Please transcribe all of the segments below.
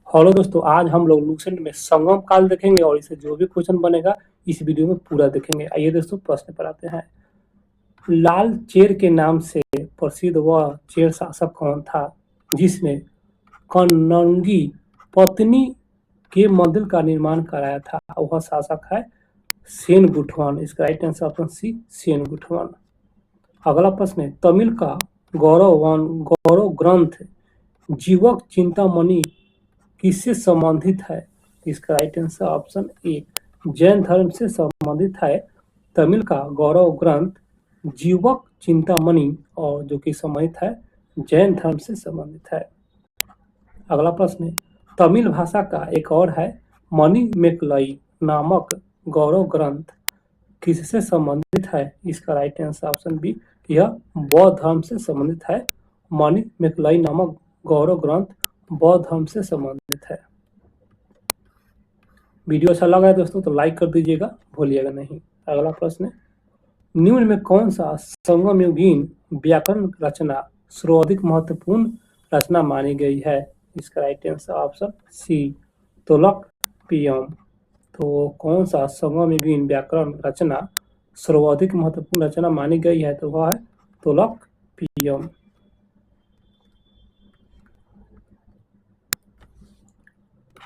Hello दोस्तों, आज हम लोग लुसेंट में संगम काल देखेंगे और इसे जो भी क्वेश्चन बनेगा इस वीडियो में पूरा देखेंगे। आइए दोस्तों प्रश्न पर आते हैं। लाल चेर के नाम से प्रसिद्ध वह चेर शासक कौन था जिसने कन्नौगी पत्नी के मंदिर का निर्माण कराया था? वह शासक है सेनगुट्टवन। इसका राइट आंसर ऑप्शन सी सेनगुट्टवन। अगला प्रश्न है, तमिल का गौरव ग्रंथ जीवक चिंतामणि किससे संबंधित है? इसका right answer option A Jain धर्म से संबंधित है। तमिल का गौरव ग्रंथ जीवक चिंतामणि और जो कि संबंधित है जैन धर्म से संबंधित है। अगला प्रश्न है, तमिल भाषा का एक और है मणिमेकलई नामक गौरव ग्रंथ किससे संबंधित है? इसका राइट आंसर ऑप्शन बी यह बौद्ध धर्म से संबंधित है। मणिमेकलई नामक गौरव ग्रंथ बौद्ध धर्म से संबंधित है। वीडियो अच्छा लगा है दोस्तों तो लाइक कर दीजिएगा, भूलिएगा नहीं। अगला प्रश्न है, निम्न में कौन सा संगम युगीन व्याकरण रचना सर्वाधिक महत्वपूर्ण रचना मानी गई है? इसका राइट आंसर ऑप्शन सी तोलकपियम। तो कौन सा संगम युगीन व्याकरण रचना सर्वाधिक महत्वपूर्ण रचना मानी गई है? तो वह है तोलकपियम।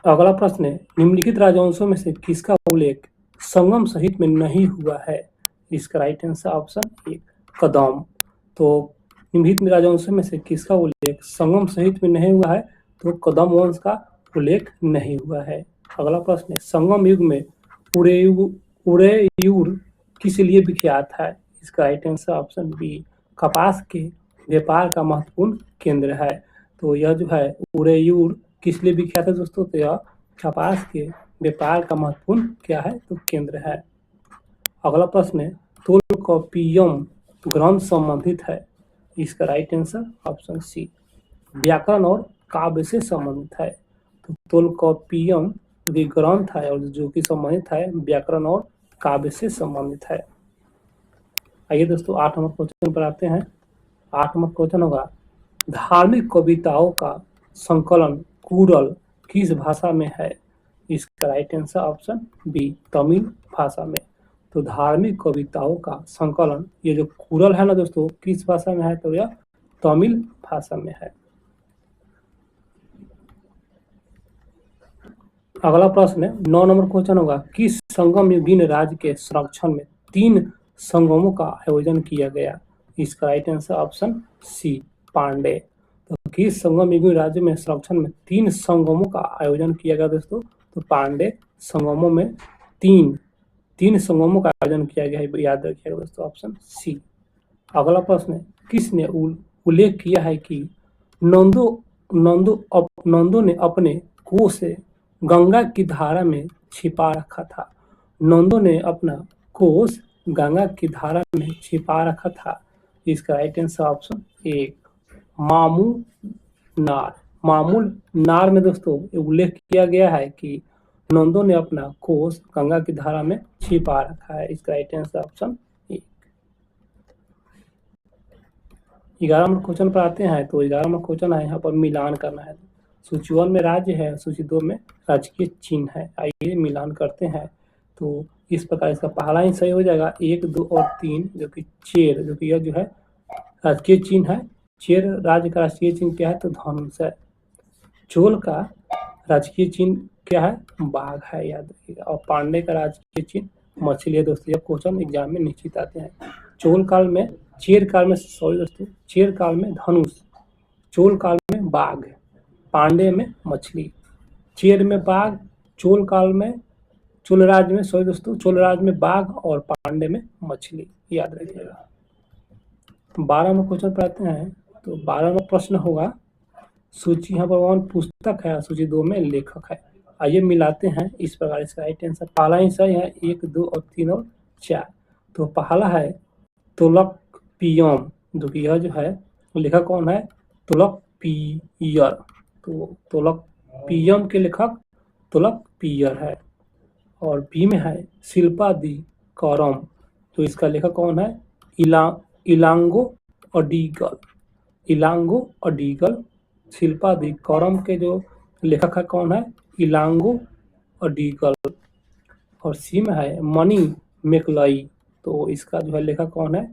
अगला प्रश्न है, निम्नलिखित राजवंशों में से किसका उल्लेख संगम सहित में नहीं हुआ है? इसका राइट आंसर ऑप्शन ए कदम। तो निम्नलिखित राजवंशों में से किसका उल्लेख संगम सहित में नहीं हुआ है? तो कदम वंश का उल्लेख नहीं हुआ है। अगला प्रश्न है, संगम युग में उरेयूर किस लिए विख्यात है? इसका राइट आंसर ऑप्शन बी कपास के व्यापार का महत्वपूर्ण केंद्र है। तो यह जो है उरेयूर किस लिए विख्यात है दोस्तों? तो यह कपास के व्यापार का महत्वपूर्ण क्या है? तो केंद्र है। अगला प्रश्न है, तोलकाप्पियम ग्रंथ संबंधित है? इसका राइट आंसर ऑप्शन सी व्याकरण और काव्य से संबंधित है। तो तोलकाप्पियम जो कि ग्रंथ है और जो कि संबंधित है व्याकरण और काव्य से संबंधित है। आइए दोस्तों 8 नंबर क्वेश्चन पर आते हैं। 8 नंबर क्वेश्चन होगा, धार्मिक कविताओं का संकलन कुरल किस भाषा में है? इसका right answer option B Tamil भाषा में। तो धार्मिक कविताओं का संकलन ये जो कुरल है ना दोस्तों किस भाषा में है? तो यह तमिल भाषा में है। अगला प्रश्न है 9 नंबर क्वेश्चन होगा, किस संगम युगीन राज्य के संरक्षण में 3 संगमों का आयोजन किया गया? इसका right answer option C Pandey. तो किस संगम युगीन राज्य में संरक्षण में 3 संगमों का आयोजन किया गया दोस्तों? तो पांडे संगमों में तीन संगमों का आयोजन किया गया है, याद रखिएगा दोस्तों ऑप्शन सी। अगला प्रश्न है, किसने उल्लेख किया है कि नंदो ने अपने कुओं से गंगा की धारा में छिपा रखा था? नंदो ने अपना कोष गंगा की धारा में छिपा रखा था। इसका राइट आंसर ऑप्शन ए मामूल नार में दोस्तों उल्लेख किया गया है कि नंदो ने अपना कोष गंगा की धारा में छिपा रखा है। इसका right answer option A. 11 number question पर आते हैं। तो 11 नंबर क्वेश्चन है यहाँ पर मिलान करना है। सूची 1 में राज्य है, सूची 2 में राजकीय चिन्ह है। आइए मिलान करते हैं। तो इस प्रकार इसका पहला ही सही हो जाएगा 1, 2 और 3 जो कि चेर, जो कि यह जो है राजकीय चिन्ह है। चेर राज्य का राजकीय चिन्ह क्या है? तो धनुष है। चोल का राजकीय चिन्ह क्या है? बाघ है, याद रखिएगा। और पांडे का राजकीय चिन्ह मछली है दोस्तों। यह क्वेश्चन एग्जाम में निश्चित आते हैं। चोल काल में चेर काल में सॉरी दोस्तों चेर काल में धनुष, चोल काल में बाघ, पांडे में मछली। चेर में बाघ, चोल काल में चोल राज्य में सॉरी दोस्तों चोल राज्य में बाघ और पांडे में मछली, याद रखिएगा। 12 में क्वेश्चन पर आते हैं। तो 12 में प्रश्न होगा, सूची यहाँ पर 1 पुस्तक है, सूची 2 में लेखक है। आइए मिलाते हैं इस प्रकार। इसका राइट आंसर पहला ही सही है 1, 2 और 3 और 4। तो पहला है तोलकपियम, जो कि यह जो है लेखक कौन है? तोलकपियर। तो तोलकपियम के लेखक तोलकपियर है। और बी में है शिल्पादिकारम, तो इसका लेखक कौन है? इलांगो अडिगल। शिल्पादिकारम के जो लेखक है कौन है, इलांगो अडिगल। और सी में है मनी मैकलई, तो इसका जो है लेखक कौन है,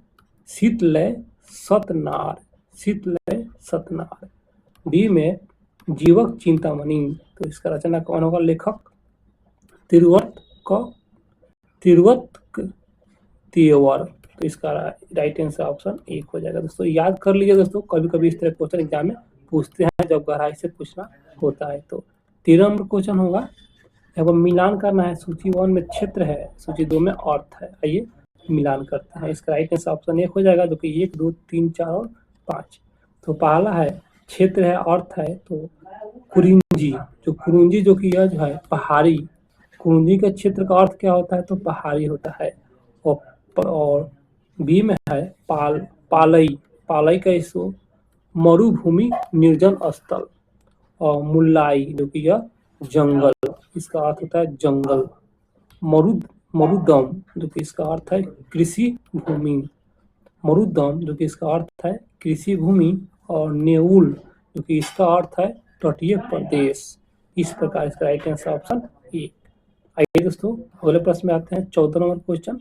शीतलय सतनार, शीतलय सतनार। डी में जीवक चिंतामणि, तो इसका रचना कौन होगा, लेखक तिरुवत तिवर। तो इसका राइट आंसर ऑप्शन 1 हो जाएगा। दोस्तों याद कर लीजिए दोस्तों, कभी कभी इस तरह क्वेश्चन एग्जाम में पूछते हैं जब गहराई से पूछना होता है। तो 13 नंबर क्वेश्चन होगा, अब मिलान करना है, सूची 1 में क्षेत्र है, सूची 2 में अर्थ है। आइए मिलान करते हैं। इसका राइट आंसर ऑप्शन 1 हो जाएगा, जो कि 1, 2, 3, 4 और 5। तो पहला है क्षेत्र है, अर्थ है, तो कुरिंजी, जो कुरुंजी जो कि यह जो है पहाड़ी, कुरुंजी का क्षेत्र का अर्थ क्या होता है, तो पहाड़ी होता है। और बी में है पालई, पालई का इसको मरुभूमि निर्जन स्थल। और मुल्लाई जो कि यह जंगल, इसका अर्थ होता है जंगल। मरुदम जो कि इसका अर्थ है कृषि भूमि, मरुदम जो कि इसका अर्थ है कृषि भूमि। और नेउल जो कि इसका अर्थ है तटीय प्रदेश। इस प्रकार इसका राइट आंसर ऑप्शन 1। आइए दोस्तों अगले प्रश्न में आते हैं। 14 नंबर क्वेश्चन,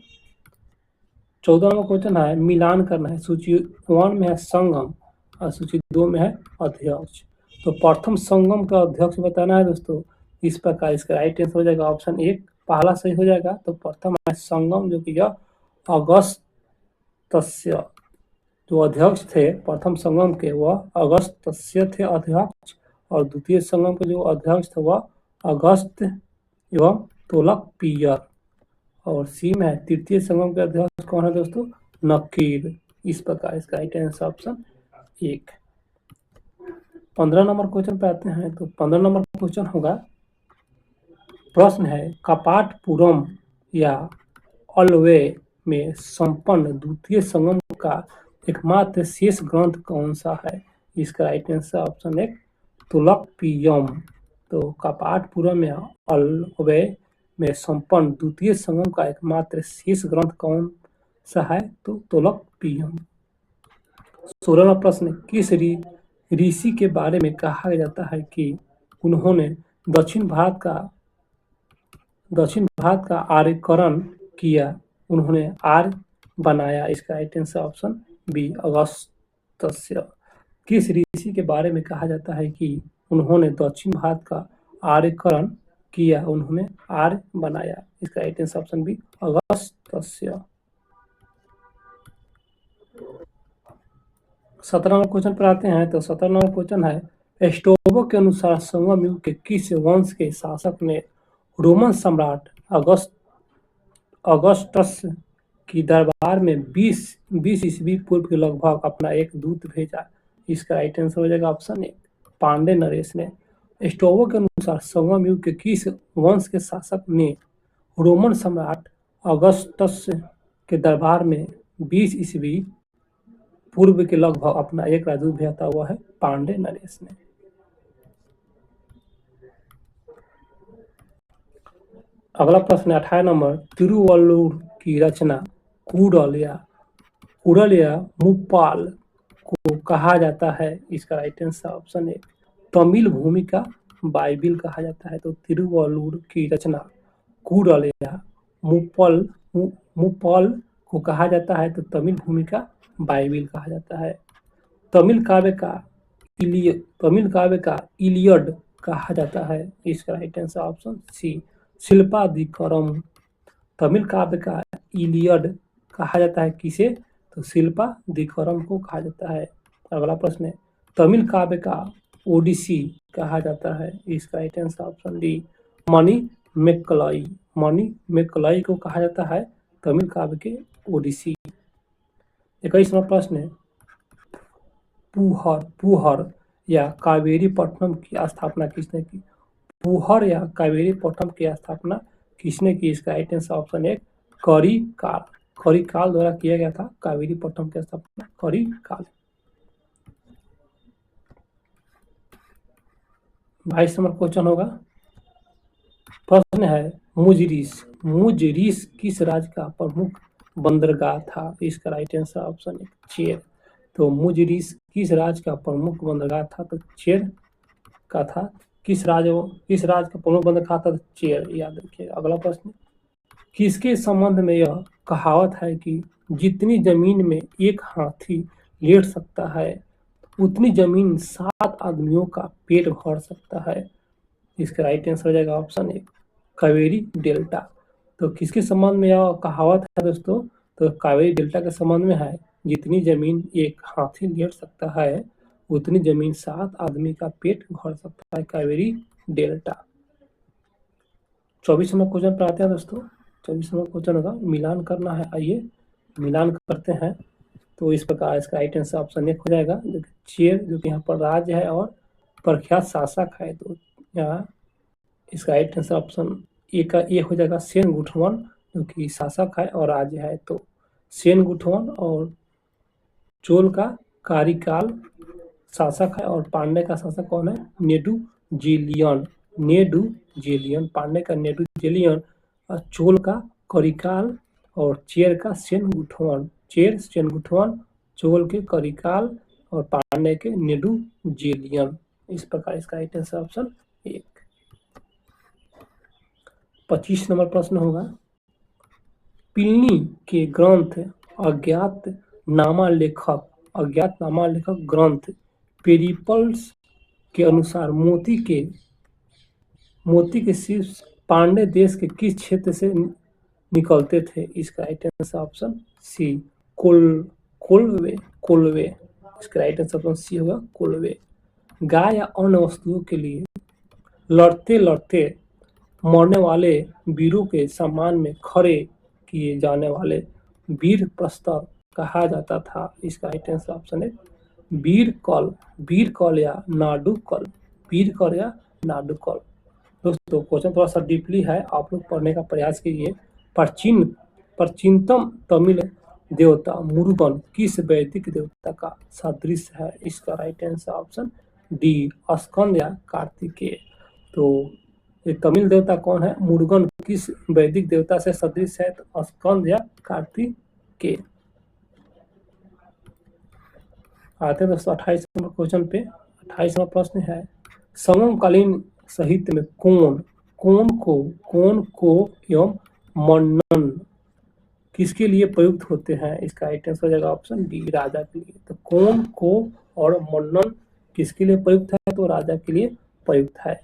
14 नंबर क्वेश्चन है मिलान करना है, सूची 1 में है संगम और सूची 2 में है अध्यक्ष। तो प्रथम संगम का अध्यक्ष बताना है दोस्तों। इस प्रकार इसका राइट आंसर हो जाएगा ऑप्शन 1, पहला सही हो जाएगा। तो प्रथम है संगम, जो कि यह अगस्त्य, जो अध्यक्ष थे प्रथम संगम के, वह अगस्त्य थे अध्यक्ष। और द्वितीय संगम के जो अध्यक्ष थे वह अगस्त्य एवं तोलकपियर। और सी में है तृतीय संगम के अध्यक्ष कौन है दोस्तों, नकीर। इस प्रकार इसका right answer option 1। 15 number question पे आते हैं। तो 15 नंबर क्वेश्चन होगा, प्रश्न है कपाटपुरम या अलवे में संपन्न द्वितीय संगम का एकमात्र शेष ग्रंथ कौन सा है। इसका राइट आंसर ऑप्शन 1 तुलकपियम। तो कपाटपुरम या अलवे में संपन्न द्वितीय संगम का एकमात्र शेष ग्रंथ कौन सा है, तो तुलकपियम। 16वां प्रश्न, किस ऋषि के बारे में कहा जाता है कि उन्होंने दक्षिण भारत का आर्यकरण किया, उन्होंने आर्य बनाया। इसका right answer option B Agastya. किस ऋषि के बारे में कहा जाता है कि उन्होंने दक्षिण भारत का आर्यकरण किया, उन्होंने आर्य बनाया। इसका right answer option B Agastya. 17 number question पर आते हैं। तो 17 नंबर क्वेश्चन है, स्ट्रैबो के अनुसार संगम युग के किस वंश के शासक ने रोमन सम्राट अगस्टस की दरबार में 20 ईस्वी पूर्व के लगभग अपना एक दूत भेजा। इसका राइट आंसर हो जाएगा ऑप्शन 1 पांडे नरेश ने। स्ट्रैबो के अनुसार संगम युग के किस वंश के शासक ने रोमन सम्राट अगस्टस के दरबार में 20 ईस्वी पूर्व के लगभग अपना एक राजदूत भेजा हुआ है, पांडे नरेश ने। अगला प्रश्न 18 नंबर, तिरुवल्लुवर की रचना कुडल या मुप्पाल को कहा जाता है। इसका राइट आंसर ऑप्शन 1 तमिल भूमि का बाइबिल कहा जाता है। तो तिरुवल्लुवर की रचना कुडल या मुप्पाल को कहा जाता है, तो तमिल भूमि का बाइबिल कहा जाता है। तमिल काव्य का इलियड कहा जाता है। इसका right answer option C Silappadikaram. Tamil काव्य का इलियड कहा जाता है किसे, तो शिल्पादिकरम को कहा जाता है। अगला प्रश्न है, तमिल काव्य का ओडिसी कहा जाता है। इसका राइट आंसर ऑप्शन डी मणि मैकलई को कहा जाता है तमिल काव्य के ओडिसी। 21वां प्रश्न है, पुहर या कावेरीपट्टनम की स्थापना किसने की। पुहर या कावेरीपट्टनम की स्थापना किसने की। इसका राइट आंसर ऑप्शन 1 करिकाल द्वारा किया गया था कावेरीपट्टनम की स्थापना करिकाल। 22 नंबर क्वेश्चन होगा, प्रश्न है मुजरिस किस राज्य का प्रमुख बंदरगाह था। इसका राइट आंसर ऑप्शन 1 चेर। तो मुजरिस किस राज्य का प्रमुख बंदरगाह था, तो चेर का था किस राज का प्रमुख बंदरगाह खाता था? चेर, याद रखिएगा। अगला प्रश्न, किसके संबंध में यह कहावत है कि जितनी जमीन में एक हाथी लेट सकता है उतनी जमीन 7 आदमियों का पेट भर सकता है? इसका राइट आंसर हो जाएगा ऑप्शन ए, कावेरी डेल्टा। तो किसके संबंध में यह कहावत है दोस्तों? तो कावेरी डेल्टा के संबंध में है। जितनी जमीन एक हाथी लेट सकता है उतनी जमीन 7 आदमी का पेट भर सकता है, कावेरी डेल्टा। 24 नंबर क्वेश्चन पर आते हैं दोस्तों। 24 नंबर क्वेश्चन होगा, मिलान करना है। आइए मिलान करते हैं। तो इस प्रकार इसका राइट आंसर ऑप्शन ए हो जाएगा, जो कि चेर, जो कि यहाँ पर राज्य है और प्रख्यात शासक है। तो यहाँ इसका राइट आंसर ऑप्शन ए का ए हो जाएगा, सेनगुट्टवन, जो कि शासक है और राज्य है। तो सेनगुट्टवन और चोल का कार्यकाल शासक है और पांड्य का शासक कौन है? नेदुजेलियन। नेदुजेलियन, पांड्य का नेदुजेलियन, चोल का करिकाल और चेर का सेनगुट्टवन। चेर सेनगुट्टवन, चोल के करिकाल और पांड्य के नेदुजेलियन। इस प्रकार इसका राइट आंसर ऑप्शन 1। 25 नंबर प्रश्न होगा, प्लिनी के ग्रंथ अज्ञातनामा लेखक ग्रंथ पेरिप्लस के अनुसार मोती के शीर्ष पांड्य देश के किस क्षेत्र से निकलते थे? इसका राइट आंसर ऑप्शन सी, कोल्वे। इसका राइट आंसर ऑप्शन सी होगा, कोल्वे। गाय या अन्य वस्तुओं के लिए लड़ते लड़ते मरने वाले वीरों के सम्मान में खड़े किए जाने वाले वीर प्रस्तर कहा जाता था? इसका राइट आंसर ऑप्शन है वीरकल या नाडुकल। वीरकल या नाडुकल। दोस्तों क्वेश्चन थोड़ा सा डीपली है, आप लोग पढ़ने का प्रयास कीजिए। प्राचीनतम तमिल देवता मुरुगन किस वैदिक देवता का सदृश है? इसका राइट आंसर ऑप्शन डी, स्कंद या कार्तिकेय। तो ये तमिल देवता कौन है? मुरुगन किस वैदिक देवता से सदृश है? तो स्कंद या कार्तिकेय। आते हैं दोस्तों 28 नंबर क्वेश्चन पे। 28 नंबर प्रश्न है, समकालीन साहित्य में कौन को एवं मन्नन किसके लिए प्रयुक्त होते हैं? इसका राइट आंसर हो जाएगा ऑप्शन डी, राजा के लिए। तो कौन को और मन्नन किसके लिए प्रयुक्त है? तो राजा के लिए प्रयुक्त है।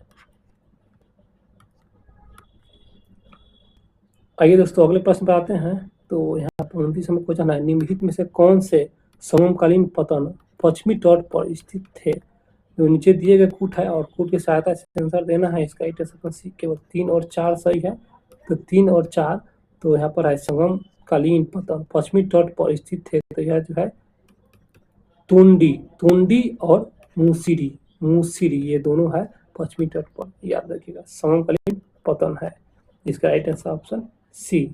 आइए दोस्तों अगले प्रश्न पर आते हैं। तो यहाँ पर 29 नंबर क्वेश्चन है, निम्नलिखित में से कौन से समकालीन पतन पश्चिमी तट पर स्थित थे? जो नीचे दिए गए कूट है और कूट की सहायता से आंसर देना है। इसका राइट आंसर सी, केवल 3 और 4 सही है। तो 3 और 4, तो यहाँ पर है समकालीन पतन पश्चिमी तट पर स्थित थे। तो यह जो है तुंडी और मूसिरी, ये दोनों है पश्चिमी तट पर, याद रखिएगा। समकालीन पतन है। इसका right answer option C.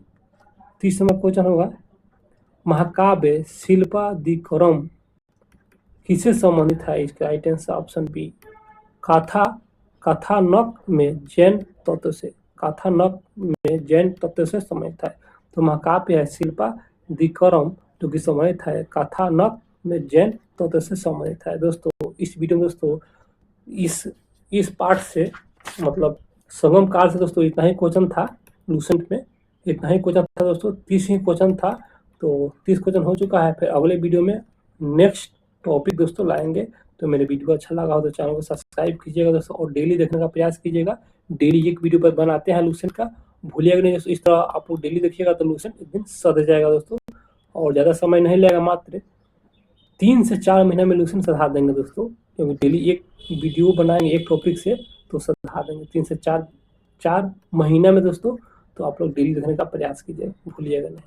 30 number question होगा, महाकाव्य शिल्पादिकरम किससे संबंधित है? इसका राइट आंसर ऑप्शन बी, कथानक में जैन तत्व से संबंधित है। तो महाकाव्य है शिल्पादिकरम, जो कि संबंधित है कथानक में जैन तत्व से संबंधित है। दोस्तों इस वीडियो में दोस्तों इस पार्ट से मतलब संगम काल से दोस्तों इतना ही क्वेश्चन था। लूसेंट में इतना ही क्वेश्चन था दोस्तों, 30 ही क्वेश्चन था। तो 30 क्वेश्चन हो चुका है। फिर अगले वीडियो में नेक्स्ट टॉपिक दोस्तों लाएंगे। तो मेरे वीडियो अच्छा लगा हो तो चैनल को सब्सक्राइब कीजिएगा दोस्तों, और डेली देखने का प्रयास कीजिएगा। डेली एक वीडियो पर बनाते हैं लूसेंट का, भूलिएगा नहीं दोस्तों। इस तरह आप लोग डेली देखिएगा तो लूसेंट एक दिन सध जाएगा दोस्तों, और ज़्यादा समय नहीं लगेगा, मात्र 3 से 4 महीने में लूसेंट सधा देंगे दोस्तों, क्योंकि डेली एक वीडियो बनाएंगे एक टॉपिक से तो सधा देंगे 3 से 4 महीने में दोस्तों। तो आप लोग डेली देखने का प्रयास कीजिए, भूलिएगा नहीं।